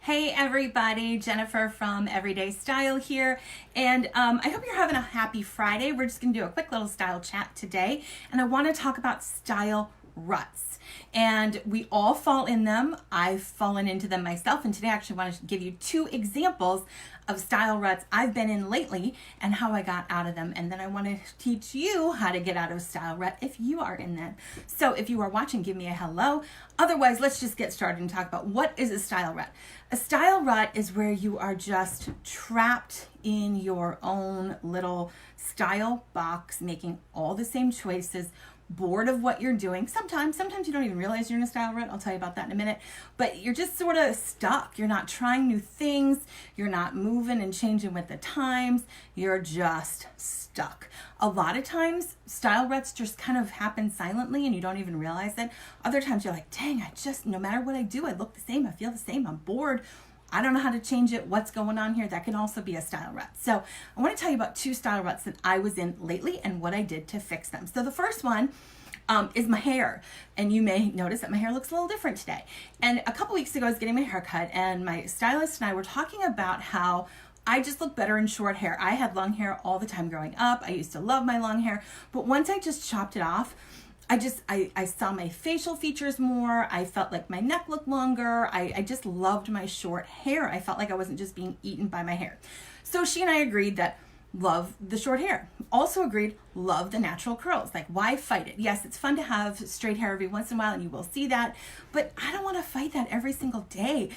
Hey everybody, Jennifer from Everyday Style here, and I hope you're having a happy Friday. We're just going to do a quick little style chat today, and I want to talk about style ruts. And we all fall in them. I've fallen into them myself, and today I actually want to give you two examples of style ruts I've been in lately and how I got out of them. And then I want to teach you how to get out of style rut if you are in them. So if you are watching, give me a hello. Otherwise, let's just get started and talk about what is a style rut. A style rut is where you are just trapped in your own little style box, making all the same choices, bored of what you're doing. Sometimes you don't even realize you're in a style rut. I'll tell you about that in a minute. But you're just sort of stuck. You're not trying new things. You're not moving and changing with the times. You're just stuck. A lot of times, style ruts just kind of happen silently and you don't even realize it. Other times you're like, dang, no matter what I do, I look the same. I feel the same. I'm bored. I don't know how to change it. What's going on here? That can also be a style rut. So I want to tell you about two style ruts that I was in lately and what I did to fix them. So the first one is my hair. And you may notice that my hair looks a little different today. And a couple weeks ago, I was getting my hair cut and my stylist and I were talking about how I just look better in short hair. I had long hair all the time growing up. I used to love my long hair. But once I just chopped it off, I saw my facial features more. I felt like my neck looked longer. I just loved my short hair. I felt like I wasn't just being eaten by my hair. So she and I agreed that love the short hair. Also agreed, love the natural curls. Like, why fight it? Yes, it's fun to have straight hair every once in a while and you will see that, but I don't want to fight that every single day.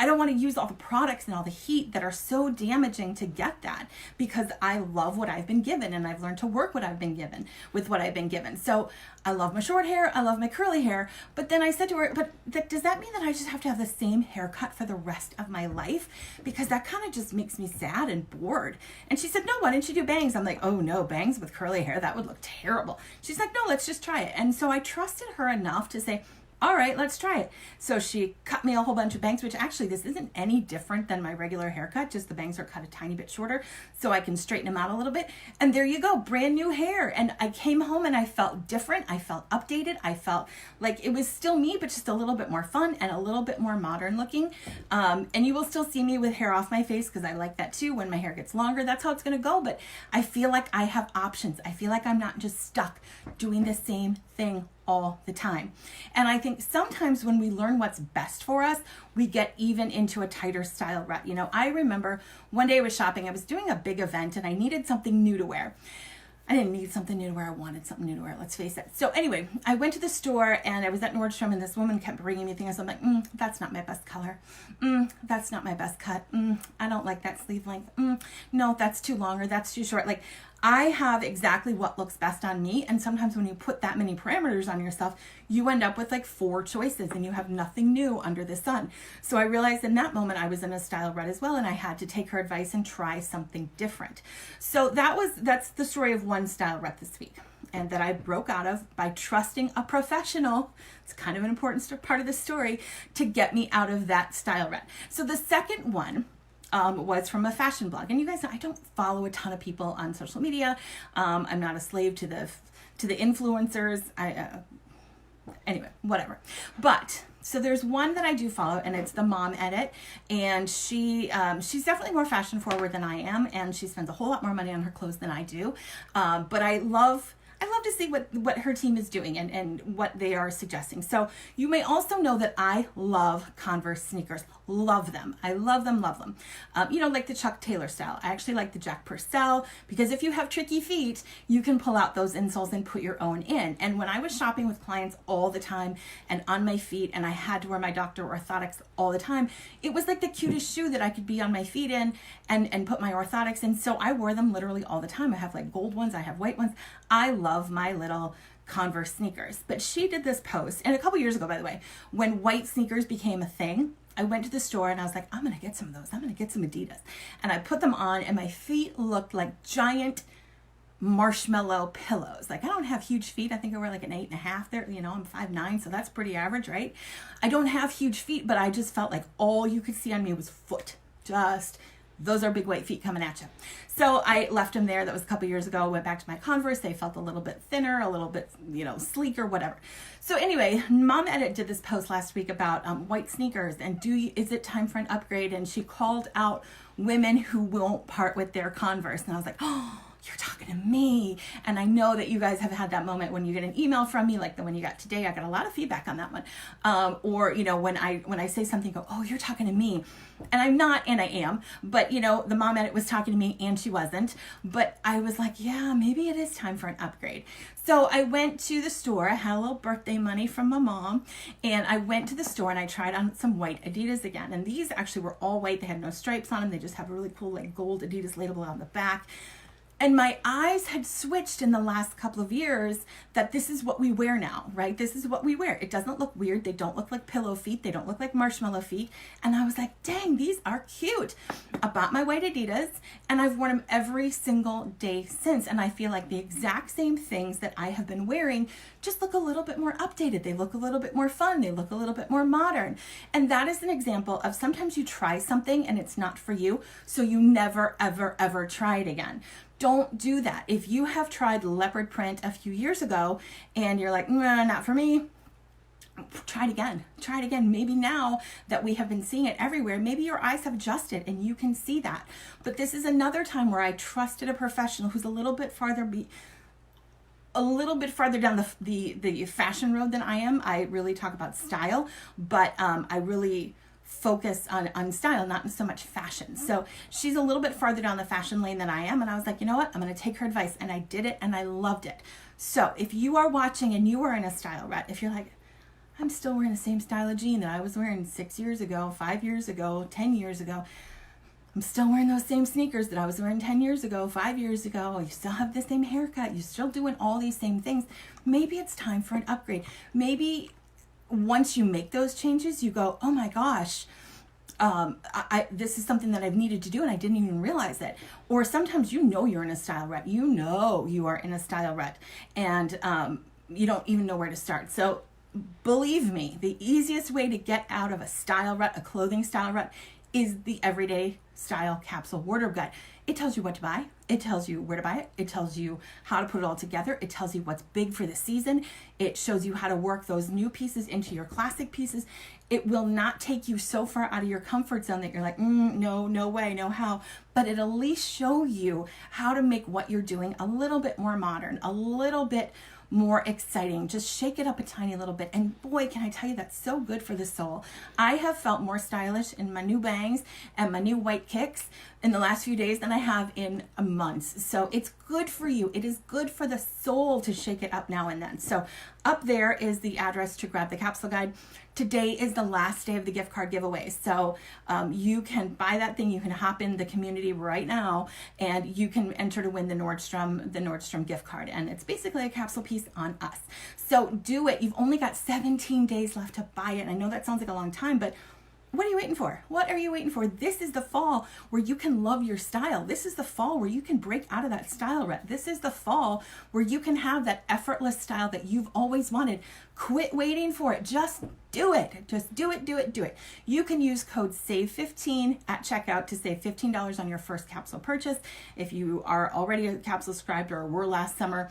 I don't want to use all the products and all the heat that are so damaging to get that, because I love what I've been given and I've learned to work with what I've been given. So I love my short hair. I love my curly hair. But then I said to her, does that mean that I just have to have the same haircut for the rest of my life? Because that kind of just makes me sad and bored. And she said, no, why didn't you do bangs? I'm like, oh no, bangs with curly hair, that would look terrible. She's like, no, let's just try it. And so I trusted her enough to say, all right, let's try it. So she cut me a whole bunch of bangs, which actually this isn't any different than my regular haircut, just the bangs are cut a tiny bit shorter so I can straighten them out a little bit. And there you go, brand new hair. And I came home and I felt different. I felt updated. I felt like it was still me, but just a little bit more fun and a little bit more modern looking. And you will still see me with hair off my face because I like that too. When my hair gets longer, that's how it's going to go. But I feel like I have options. I feel like I'm not just stuck doing the same thing all the time. And I think sometimes when we learn what's best for us, we get even into a tighter style rut. You know, I remember one day I was shopping, I was doing a big event and I needed something new to wear. I didn't need something new to wear, I wanted something new to wear, let's face it. So anyway, I went to the store and I was at Nordstrom and this woman kept bringing me things. I'm like, that's not my best color. That's not my best cut. I don't like that sleeve length. No, that's too long or that's too short. Like, I have exactly what looks best on me. And sometimes when you put that many parameters on yourself, you end up with like 4 choices and you have nothing new under the sun. So I realized in that moment I was in a style rut as well. And I had to take her advice and try something different. So that's the story of one style rut this week. And that I broke out of by trusting a professional. It's kind of an important part of the story to get me out of that style rut. So the second one was from a fashion blog. And you guys know I don't follow a ton of people on social media. I'm not a slave to the influencers. Anyway, whatever. But so there's one that I do follow, and it's the Mom Edit, and she's definitely more fashion forward than I am, and she spends a whole lot more money on her clothes than I do. But I love to see what her team is doing and what they are suggesting. So you may also know that I love Converse sneakers. Love them. I love them, love them. Like the Chuck Taylor style. I actually like the Jack Purcell because if you have tricky feet, you can pull out those insoles and put your own in. And when I was shopping with clients all the time and on my feet and I had to wear my Dr. Orthotics all the time, it was like the cutest shoe that I could be on my feet in and put my orthotics in. So I wore them literally all the time. I have like gold ones. I have white ones. I love my little Converse sneakers. But she did this post, and a couple years ago, by the way, when white sneakers became a thing, I went to the store and I was like, I'm going to get some of those. I'm going to get some Adidas. And I put them on and my feet looked like giant marshmallow pillows. Like, I don't have huge feet. I think I wear like an 8.5 there. You know, I'm 5'9", so that's pretty average, right? I don't have huge feet, but I just felt like all you could see on me was foot. Just those are big white feet coming at you. So I left them there. That was a couple years ago. Went back to my Converse. They felt a little bit thinner, a little bit, sleeker, whatever. So anyway, Mom Edit did this post last week about white sneakers and is it time for an upgrade? And she called out women who won't part with their Converse. And I was like, oh, you're talking to me. And I know that you guys have had that moment when you get an email from me, like the one you got today. I got a lot of feedback on that one. Or when I say something, go, oh, you're talking to me. And I'm not, and I am. But, the Mom Edit was talking to me and she wasn't. But I was like, yeah, maybe it is time for an upgrade. So I went to the store. I had a little birthday money from my mom. And I went to the store and I tried on some white Adidas again. And these actually were all white. They had no stripes on them. They just have a really cool gold Adidas label on the back. And my eyes had switched in the last couple of years that this is what we wear now, right? This is what we wear. It doesn't look weird. They don't look like pillow feet. They don't look like marshmallow feet. And I was like, dang, these are cute. I bought my white Adidas and I've worn them every single day since. And I feel like the exact same things that I have been wearing just look a little bit more updated. They look a little bit more fun. They look a little bit more modern. And that is an example of sometimes you try something and it's not for you. So you never, ever, ever try it again. Don't do that. If you have tried leopard print a few years ago and you're like, nah, not for me, try it again. Try it again. Maybe now that we have been seeing it everywhere, maybe your eyes have adjusted and you can see that. But this is another time where I trusted a professional who's a little bit farther down the fashion road than I am. I really talk about style, but I really focus on style, not so much fashion. So she's a little bit farther down the fashion lane than I am. And I was like, you know what? I'm going to take her advice. And I did it and I loved it. So if you are watching and you are in a style rut, if you're like, I'm still wearing the same style of jean that I was wearing 6 years ago, 5 years ago, 10 years ago, I'm still wearing those same sneakers that I was wearing 10 years ago, 5 years ago. You still have the same haircut. You're still doing all these same things. Maybe it's time for an upgrade. Maybe once you make those changes, you go, oh my gosh, this is something that I've needed to do and I didn't even realize it. Or sometimes you're in a style rut. You are in a style rut and you don't even know where to start. So believe me, the easiest way to get out of a style rut, a clothing style rut, is the Everyday Style Capsule Wardrobe Guide. It tells you what to buy. It tells you where to buy it. It tells you how to put it all together. It tells you what's big for the season. It shows you how to work those new pieces into your classic pieces. It will not take you so far out of your comfort zone that you're like, no way, no how. But it'll at least show you how to make what you're doing a little bit more modern, a little bit more exciting. Just shake it up a tiny little bit. And boy, can I tell you, that's so good for the soul. I have felt more stylish in my new bangs and my new white kicks in the last few days than I have in months. So it's good for you. It is good for the soul to shake it up now and then. So up there is the address to grab the capsule guide. Today is the last day of the gift card giveaway. So you can buy that thing. You can hop in the community right now and you can enter to win the Nordstrom gift card. And it's basically a capsule piece on us. So do it. You've only got 17 days left to buy it. I know that sounds like a long time, but what are you waiting for? What are you waiting for? This is the fall where you can love your style. This is the fall where you can break out of that style rut. This is the fall where you can have that effortless style that you've always wanted. Quit waiting for it. Just do it. Just do it, do it, do it. You can use code SAVE15 at checkout to save $15 on your first capsule purchase. If you are already a capsule subscribed or were last summer,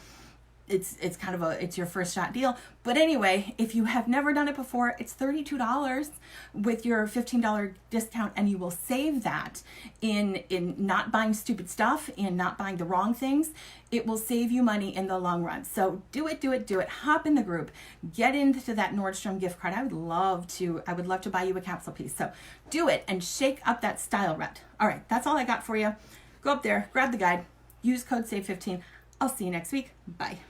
it's kind of it's your first shot deal. But anyway, if you have never done it before, it's $32 with your $15 discount, and you will save that in not buying stupid stuff and not buying the wrong things. It will save you money in the long run. So do it, do it, do it. Hop in the group. Get into that Nordstrom gift card. I would love to buy you a capsule piece. So do it and shake up that style rut. All right, that's all I got for you. Go up there, grab the guide, use code SAVE15. I'll see you next week. Bye.